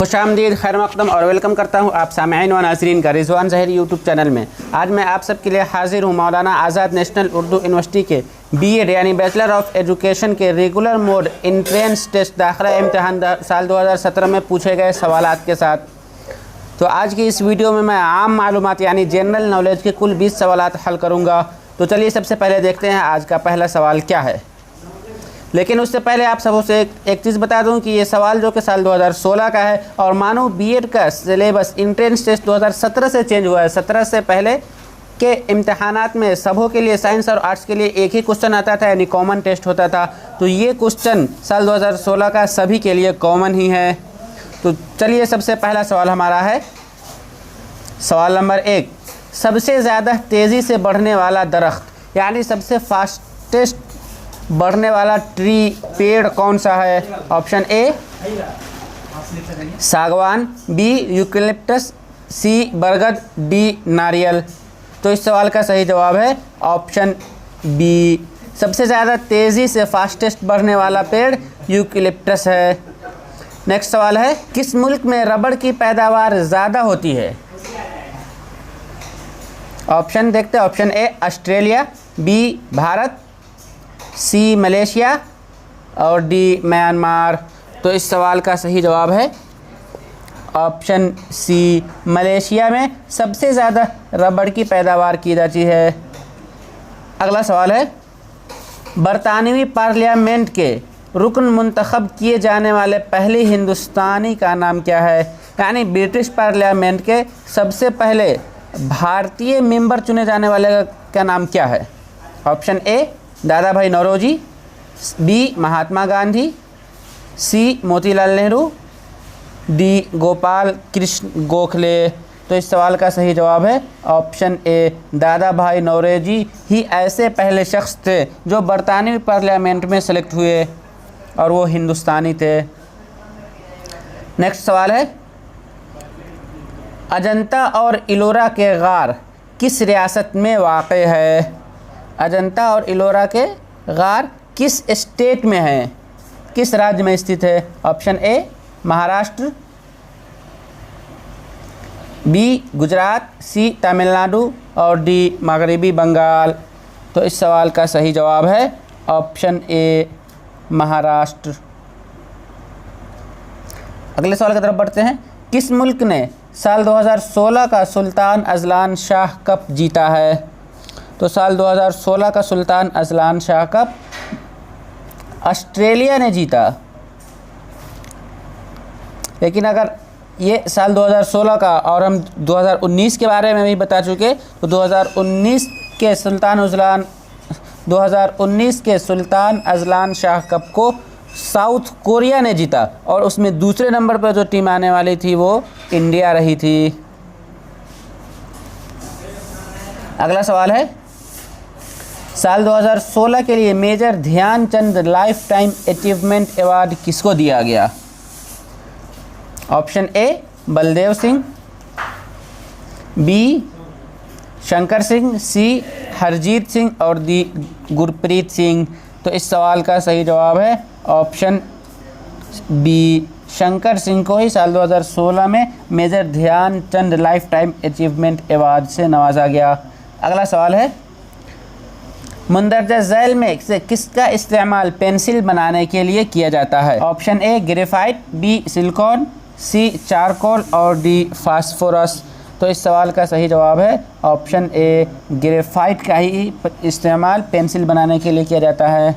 खुशामदीद, खैर मक़दम और वेलकम करता हूँ आप सामईन व नाज़रीन का रिज़वान ज़हरी यूट्यूब चैनल में। आज मैं आप सबके लिए हाज़िर हूँ मौलाना आज़ाद नेशनल उर्दू यूनिवर्सिटी के बीएड यानी बैचलर ऑफ एजुकेशन के रेगुलर मोड इंट्रेंस टेस्ट दाखिला इम्तहान साल 2017 में पूछे गए सवालात के साथ। तो आज की इस वीडियो में मैं आम मालूमात यानी जनरल नॉलेज के कुल 20 सवालात हल करूँगा। तो चलिए सबसे पहले देखते हैं आज का पहला सवाल क्या है। लेकिन उससे पहले आप सबों से एक चीज़ बता दूं कि ये सवाल जो कि साल 2016 का है और मानो बीएड का सिलेबस इंट्रेंस टेस्ट 2017 से चेंज हुआ है। 17 से पहले के इम्तहानात में सबों के लिए साइंस और आर्ट्स के लिए एक ही क्वेश्चन आता था यानी कॉमन टेस्ट होता था। तो ये क्वेश्चन साल 2016 का सभी के लिए कॉमन ही है। तो चलिए सबसे पहला सवाल हमारा है सवाल नंबर 1, सबसे ज़्यादा तेज़ी से बढ़ने वाला दरख्त यानी सबसे फास्टेस्ट बढ़ने वाला पेड़ कौन सा है। ऑप्शन ए सागवान, बी यूकलिप्टस, सी बरगद, डी नारियल। तो इस सवाल का सही जवाब है ऑप्शन बी। सबसे ज़्यादा तेज़ी से फास्टेस्ट बढ़ने वाला पेड़ यूकलिप्टस है। नेक्स्ट सवाल है किस मुल्क में रबड़ की पैदावार ज़्यादा होती है। ऑप्शन देखते हैं। Option A Australia, B Bharat, C Malaysia और डी म्यांमार। तो इस सवाल का सही जवाब है ऑप्शन सी, मलेशिया में सबसे ज़्यादा रबड़ की पैदावार की जाती है। अगला सवाल है बरतानवी पार्लियामेंट के रुकन मुंतखब किए जाने वाले पहले हिंदुस्तानी का नाम क्या है। यानी ब्रिटिश पार्लियामेंट के सबसे पहले भारतीय मेंबर चुने जाने वाले का नाम क्या है। ऑप्शन ए दादा भाई नौरोजी, बी महात्मा गांधी, सी मोतीलाल नेहरू, डी गोपाल कृष्ण गोखले। तो इस सवाल का सही जवाब है ऑप्शन ए, दादा भाई नौरोजी ही ऐसे पहले शख्स थे जो बरतानवी पार्लियामेंट में सेलेक्ट हुए और वो हिंदुस्तानी थे। नेक्स्ट सवाल है अजंता और इलोरा के गार किस रियासत में वाक़ है। अजंता और इलोरा के गार किस स्टेट में हैं, किस राज्य में स्थित है। Option A Maharashtra, B Gujarat, C Tamil Nadu और डी मगरबी बंगाल। तो इस सवाल का सही जवाब है ऑप्शन ए महाराष्ट्र। अगले सवाल की तरफ बढ़ते हैं किस मुल्क ने साल 2016 का सुल्तान अजलान शाह कप जीता है। तो साल 2016 का Sultan Azlan Shah cup Australia ने जीता। लेकिन अगर ये साल 2016 का और हम 2019 के बारे में भी बता चुके तो 2019 के सुल्तान अजलान शाह कप को साउथ कोरिया ने जीता और उसमें दूसरे नंबर पर जो टीम आने वाली थी वो इंडिया रही थी। अगला सवाल है साल 2016 के लिए major Dhyanchand life time achievement award किसको दिया गया। Option A Baldev Singh, B Shankar Singh, C Harjeet Singh और डी गुरप्रीत सिंह। तो इस सवाल का सही जवाब है ऑप्शन बी, शंकर सिंह को ही साल 2016 में major Dhyanchand life time achievement award से नवाजा गया। अगला सवाल है मुंदरजा झैल में से किसका इस्तेमाल पेंसिल बनाने के लिए किया जाता है। Option A graphite, B silicon, C charcoal और डी फास्फोरस। तो इस सवाल का सही जवाब है ऑप्शन ए, ग्रेफाइट का ही इस्तेमाल पेंसिल बनाने के लिए किया जाता है।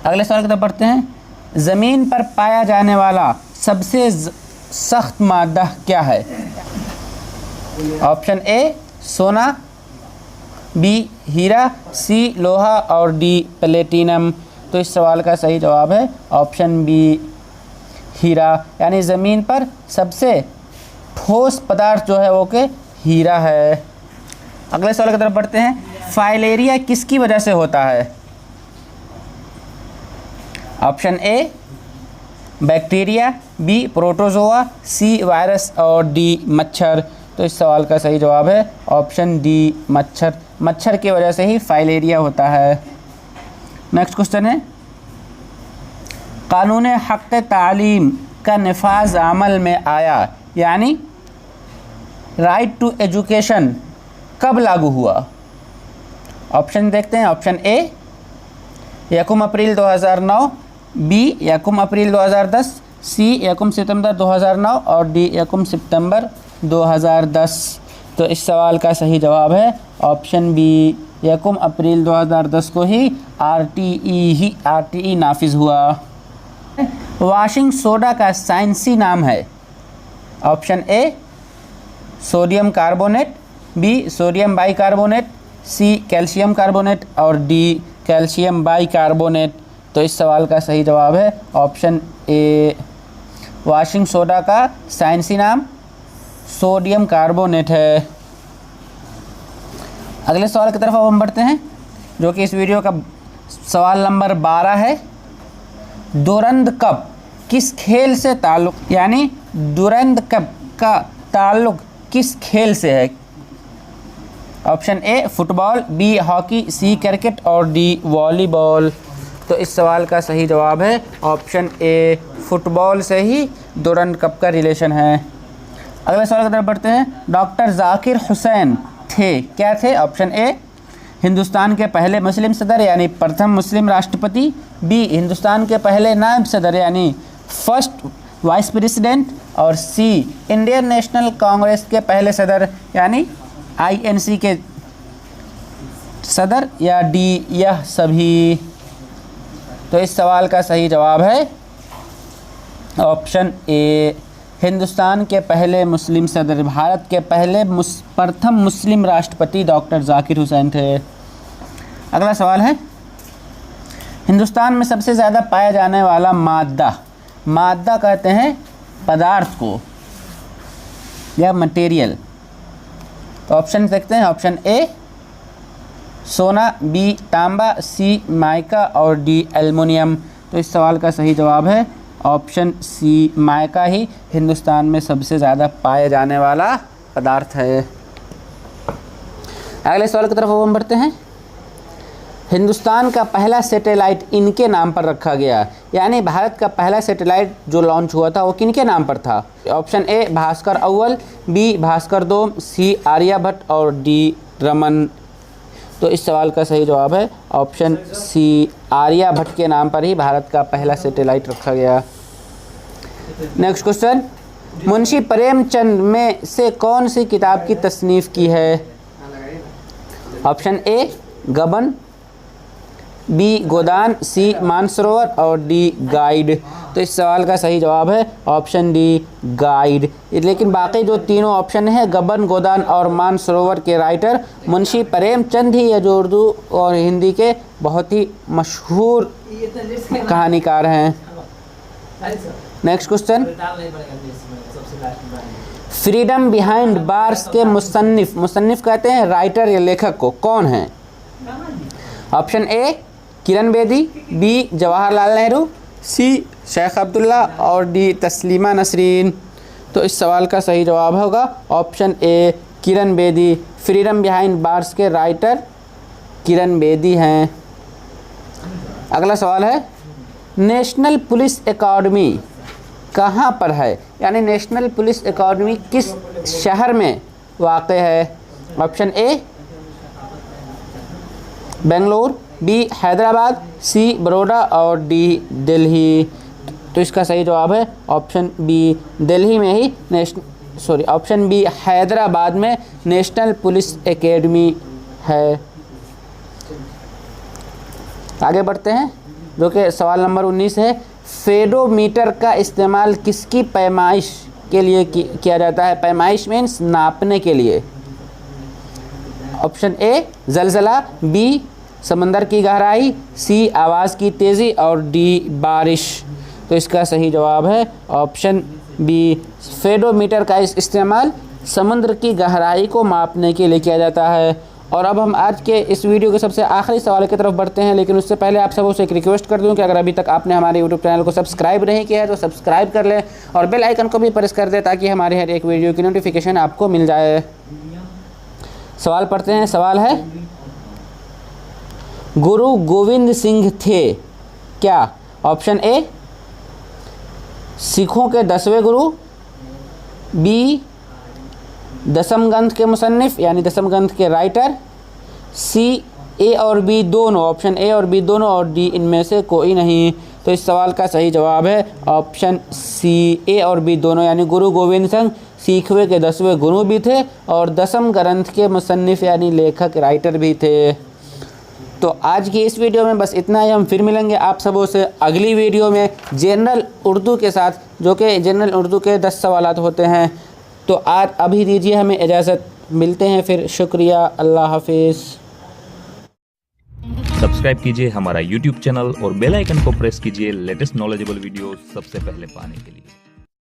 अगले सवाल की तरफ बढ़ते हैं ज़मीन पर पाया जाने वाला सबसे सख्त मादा क्या है। ऑप्शन ए सोना, बी हीरा, सी लोहा और डी प्लेटिनम। तो इस सवाल का सही जवाब है ऑप्शन बी हीरा, यानी ज़मीन पर सबसे ठोस पदार्थ जो है वो के हीरा है। अगले सवाल की तरफ बढ़ते हैं फाइलेरिया किसकी वजह से होता है। Option A bacteria, B protozoa, C virus और डी मच्छर। तो इस सवाल का सही जवाब है ऑप्शन डी मच्छर। मच्छर की वजह से ही फाइलेरिया होता है। नेक्स्ट क्वेश्चन है कानून हक़ तालीम का नफाज अमल में आया, यानी राइट टू एजुकेशन कब लागू हुआ? ऑप्शन देखते हैं। ऑप्शन ए 1 अप्रैल 2009, बी 1 अप्रैल 2010, सी 1 सितंबर 2009 और डी 1 सितंबर 2010। तो इस सवाल का सही जवाब है ऑप्शन बी, 1 अप्रैल 2010 को ही आरटीई नाफिज हुआ। वॉशिंग सोडा का साइंसी नाम है। Option A sodium carbonate, B sodium bicarbonate, C calcium carbonate और डी कैल्शियम बाइकार्बोनेट। तो इस सवाल का सही जवाब है ऑप्शन ए, वॉशिंग सोडा का साइंसी नाम सोडियम कार्बोनेट है। अगले सवाल की तरफ अब हम बढ़ते हैं, जो कि इस वीडियो का सवाल नंबर 12 है। दुरंद कप किस खेल से ताल्लुक़, यानी दुरंद कप का ताल्लुक़ किस खेल से है? Option A football, B hockey, C cricket और डी वॉलीबॉल। तो इस सवाल का सही जवाब है ऑप्शन ए, फुटबॉल से ही दुरंद कप का रिलेशन है। अगले सवाल की तरफ बढ़ते हैं। डॉक्टर जाकिर हुसैन थे, क्या थे? ऑप्शन ए हिंदुस्तान के पहले मुस्लिम सदर यानी प्रथम मुस्लिम राष्ट्रपति, बी हिंदुस्तान के पहले नायब सदर यानी फर्स्ट वाइस प्रेसिडेंट और सी इंडियन नेशनल कांग्रेस के पहले सदर यानी आईएनसी के सदर, या डी यह सभी। तो इस सवाल का सही जवाब है ऑप्शन ए, हिंदुस्तान के पहले मुस्लिम सदर, भारत के पहले प्रथम मुस्लिम राष्ट्रपति डॉक्टर जाकिर हुसैन थे। अगला सवाल है, हिंदुस्तान में सबसे ज़्यादा पाया जाने वाला मादा कहते हैं पदार्थ को या मटेरियल। तो ऑप्शन देखते हैं। ऑप्शन ए सोना, बी तांबा, सी माइका और डी एल्युमिनियम। तो इस सवाल का सही जवाब है ऑप्शन सी, माइका ही हिंदुस्तान में सबसे ज़्यादा पाए जाने वाला पदार्थ है। अगले सवाल की तरफ हम बढ़ते हैं। हिंदुस्तान का पहला सैटेलाइट इनके नाम पर रखा गया, यानी भारत का पहला सैटेलाइट जो लॉन्च हुआ था वो किनके नाम पर था? ऑप्शन ए भास्कर अव्वल, बी भास्कर दोम, सी आर्यभट्ट और डी रमन। तो इस सवाल का सही जवाब है ऑप्शन सी, आर्यभट्ट के नाम पर ही भारत का पहला सैटेलाइट रखा गया। नेक्स्ट क्वेश्चन, मुंशी प्रेमचंद में से कौन सी किताब की तसनीफ़ की है? ऑप्शन ए गबन, बी गोदान, सी मानसरोवर और डी गाइड। तो इस सवाल का सही जवाब है ऑप्शन डी गाइड। लेकिन बाकी जो तीनों ऑप्शन हैं गबन, गोदान और मानसरोवर के राइटर मुंशी प्रेमचंद ही है, जो उर्दू और हिंदी के बहुत ही मशहूर कहानीकार हैं। Next question, freedom behind bars के मुसन्निफ कहते हैं राइटर या लेखक को, कौन है? Option A Kiran Bedi, B Jawaharlal Nehru, C Sheikh Abdullah और डी तस्लीमा नसरीन। तो इस सवाल का सही जवाब होगा option A Kiran Bedi. Freedom behind bars के राइटर किरण बेदी हैं। अगला सवाल है, नेशनल पुलिस एकेडमी कहाँ पर है, यानी नेशनल पुलिस एकेडमी किस शहर में वाक़ है? Option A Bangalore, B Hyderabad, C Baroda और डी दिल्ली। तो इसका सही जवाब है ऑप्शन बी, दिल्ली में ही ऑप्शन बी हैदराबाद में नेशनल पुलिस एकेडमी है। आगे बढ़ते हैं, जो कि सवाल नंबर 19 है। फेडोमीटर का इस्तेमाल किसकी पैमाइश के लिए किया जाता है? पैमाइश मीन्स नापने के लिए। ऑप्शन ए ज़लज़ला, बी समंदर की गहराई, सी आवाज़ की तेज़ी और डी बारिश। तो इसका सही जवाब है ऑप्शन बी, फेडोमीटर का इस्तेमाल समुद्र की गहराई को मापने के लिए किया जाता है। और अब हम आज के इस वीडियो के सबसे आखिरी सवाल की तरफ बढ़ते हैं, लेकिन उससे पहले आप सबों से एक रिक्वेस्ट कर दूं कि अगर अभी तक आपने हमारे यूट्यूब चैनल को सब्सक्राइब नहीं किया है तो सब्सक्राइब कर लें और बेल आइकन को भी प्रेस कर दें ताकि हमारे हर एक वीडियो की नोटिफिकेशन आपको मिल जाए। सवाल पढ़ते हैं। सवाल है, गुरु गोविंद सिंह थे क्या? ऑप्शन ए सिखों के 10वें गुरु, बी दसम ग्रंथ के मुसन्निफ यानी दसम ग्रंथ के राइटर, सी ए और बी दोनों, ऑप्शन ए और बी दोनों, और डी इनमें से कोई नहीं। तो इस सवाल का सही जवाब है ऑप्शन सी, ए और बी दोनों, यानी गुरु गोविंद सिंह सीखवे के 10वें गुरु भी थे और दसम ग्रंथ के मुसन्निफ यानी लेखक राइटर भी थे। तो आज की इस वीडियो में बस इतना ही। हम फिर मिलेंगे आप सबों से अगली वीडियो में जनरल उर्दू के साथ, जो कि जनरल उर्दू के 10 सवालात होते हैं। तो आज अभी दीजिए हमें इजाज़त, मिलते हैं फिर। शुक्रिया, अल्लाह हाफिज़। सब्सक्राइब कीजिए हमारा YouTube चैनल और बेल आइकन को प्रेस कीजिए लेटेस्ट नॉलेजेबल वीडियो सबसे पहले पाने के लिए।